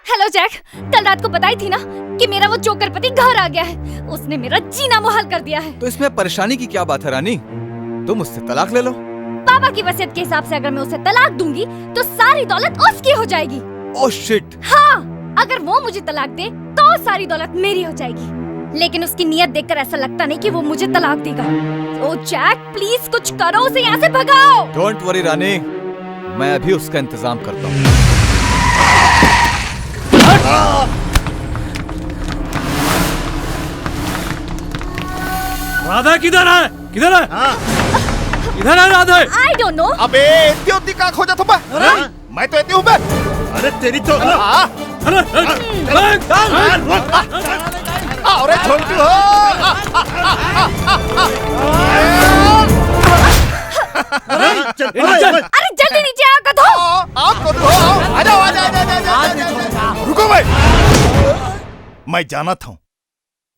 Hello Jack, कल रात को बताई थी ना कि मेरा वो जोकर पति घर आ गया है। उसने मेरा जीना मुहाल कर दिया है। तो इसमें परेशानी की क्या बात है रानी? तुम उससे तलाक ले लो। पापा की वसीयत के हिसाब से अगर मैं उसे तलाक दूंगी तो सारी दौलत उसकी हो जाएगी। Oh shit. हाँ, अगर वो मुझे तलाक दे तो सारी दौलत मेरी हो जाएगी। लेकिन उसकी नीयत देखकर ऐसा लगता नहीं कि वो मुझे तलाक देगा। ओ जैक प्लीज कुछ करो, उसे यहाँ से भगाओ। डोंट वरी रानी, मैं अभी उसका इंतजाम करता हूँ। राधा किधर है? किधर है? किधर है राधा? I don't know. अबे इतनी का खोजा थप्पा। मैं तो इतनी हूँ बे। अरे तेरी तो अरे छोटू हो। अरे जल्दी नीचे आओ गधो। आप छोटू हो, आ जाओ, आ जाओ। रुको भाई, मैं जाना था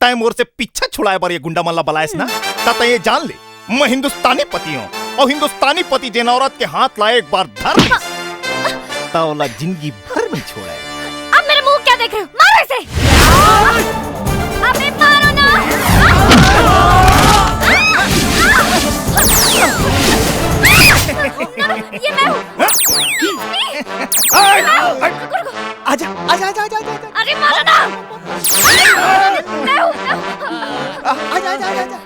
टाइम और से पीछा छुड़ाए बार ये गुंडा मल्ला बलायस ना ताता ये जान ले मैं हिंदुस्तानी पति हूँ और हिंदुस्तानी पति जेन औरत के हाथ लाए एक बार धर तावला जिंदगी भर में छोड़ा है। अब मेरे मुंह क्या देख रहे हो? मारो इसे। अबे मारो ना। ये मैं हूँ। आजा आजा आजा आजा आजा अरे मारो ना। मैं हूँ। आजा आजा आजा।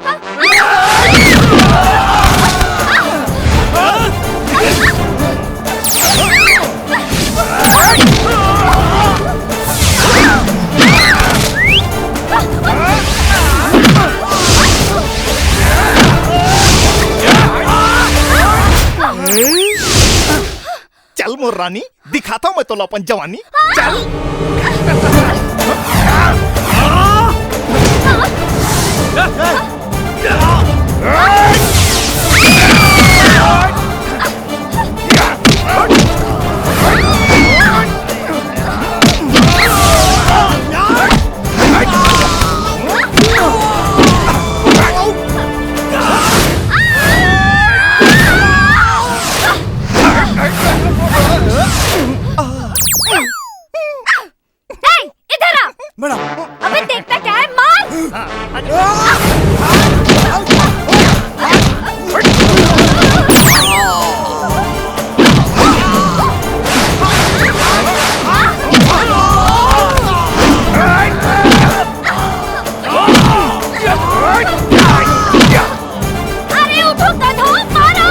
चल मोर रानी, दिखाता हूँ मैं तो अपन जवानी। चल। इधर आ। मैडम, अबे देखता क्या है? मार। अरे उठो गधो, मारो।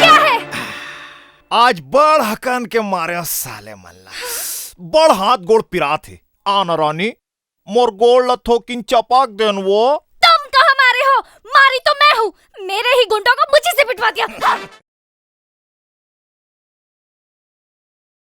क्या है? आज बड़ हकन के मारे साले मल्ला बड़ हाथ गोड़ पिरा थे आना रानी मोर गोड़ लथो किन चपाक देन वो। तुम तो हमारे हो, मारी तो मैं हूँ। मेरे ही गुंडों को मुझे से पिटवा दिया।